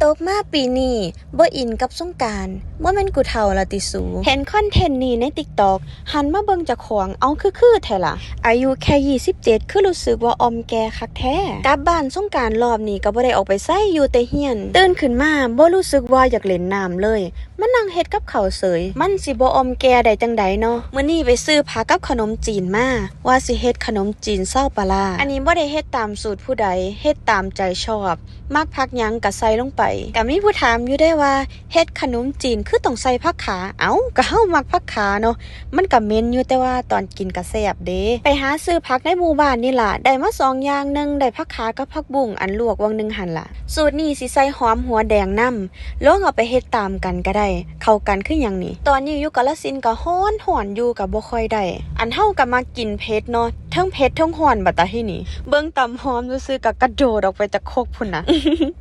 ตกมาปีนี้บ่อินกับสงกรานต์บ่แม่นกูเฒ่าละติสูเห็นคอนเทนต์นี้ใน TikTok หันมาเบิ่งเจ้าของเอาคือแท้ล่ะอายุแค่27คือรู้สึกว่าออมแก่คักแท้กลับบ้านสงกรานต์รอบนี้ก็บ่ได้ออกไปไสอยู่แต่เฮียนตื่นขึ้นมาบ่รู้สึกว่าอยากเล่นน้ำเลยมานั่งเฮ็ดกับข้าวเสยมันสิบ่ออมแก่ได้จังใดเนาะมื้อนี้ไปซื้อผักกับขนมจีนมาว่าสิเฮ็ดขนมจีนเศร้าปลาร้าอันนี้บ่ได้เฮ็ดตามสูตรผู้ใดเฮ็ดตามใจชอบมักผักหยังก็ใส่ลงไปก็มีผู้ถามอยู่ได้ว่าเฮ็ดขนมจีนคือต้องใส่ผักขาเอ้าก็เฮามักผักขาเนาะมันก็เหม็นอยู่แต่ว่าตอนกินก็แซ่บเด้ไปหาซื้อผักในหมู่บ้านนี่ล่ะได้มา2อย่างนึงได้ผักขากับผักบุ้งอันลวกวังนึงหั่นล่ะสูตรนี้สิใส่หอมหัวแดงนำลองเอาไปเฮ็ดตามกันก็ได้เข้ากันคือหยังนี่ตอนนี้อยู่กาฬสินธุ์ก็ฮ้อนอยู่ก็บ่ค่อยได้อันเฮาก็มากินเผ็ดเนาะทั้งเผ็ดทั้งฮ้อนบัดตาที่นี่เบิ่งตำหอมซื่อๆก็กระโดดออกไปจากโคกพุ่นน่ะ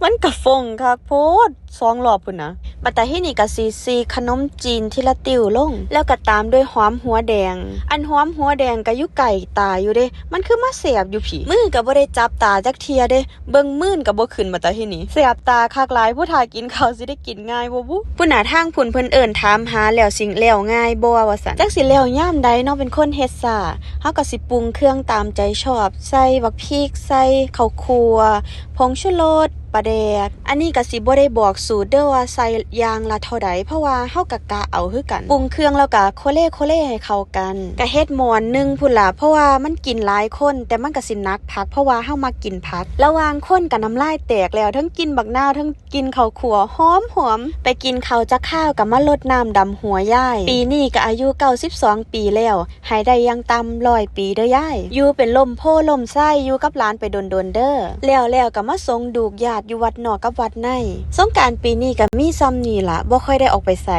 มันก็ฟงคักโพด2รอบพุ่นน่ะบัดตาที่นี่ก็ซีขนมจีนทีละติ้วลงแล้วก็ตามด้วยหอมหัวแดงอันหอมหัวแดงก็อยู่ไก่ตาอยู่เด้มันคือมาแสบอยู่ผีมือก็บ่ได้จับตาจักเทียเด้เบิ่งมื่นก็บ่ขึ้นบัดตาที่นี่แสบตาคักหลายผู้ทากินข้าวสิได้กินง่ายบ่บุผู้หน้าทางพุ่นเพิ่นเอิ้นถามหาแล้วสิ่งแล้วง่ายบ่ว่าซั่นจักสิแล้วยามใดเนาะเป็นคนเฮ็ดซ่าเฮาก็สิปรุงเครื่องตามใจชอบใส่บักพริกใส่ข้าวคั่วผงชูรสปลาแดกอันนี้ก็สิบ่ได้บอกสูตรเด้อว่าใส่อย่างละเท่าใดเพราะว่าเฮาก็กะเอาคือกันปรุงเครื่องแล้วก็โคเล่ให้เข้ากันก็เฮ็ดหม้อนึงพุ่นล่ะเพราะว่ามันกินหลายคนแต่มันก็สิหนักผักเพราะว่าเฮามากินผักระหว่างคนก็น้ำลายแตกแล้วทั้งกินบักนาวทั้งกินข้าวคั่วหอมไปกินข้าวจักข้าวก็มาลดน้ำดำหัวยายปีนี้ก็อายุ92ปีแล้วให้ได้ยังต่ำ100ปีเด้อยายอยู่เป็นลมโพลมไส้อยู่กับหลานไปดนๆเด้อแล้วก็มาส่งดูกญาติอยู่วัดนอกกับวัดในสงกรานต์ปีนี้ก็มีซ้ำนี่ล่ะบ่ค่อยได้ออกไปไส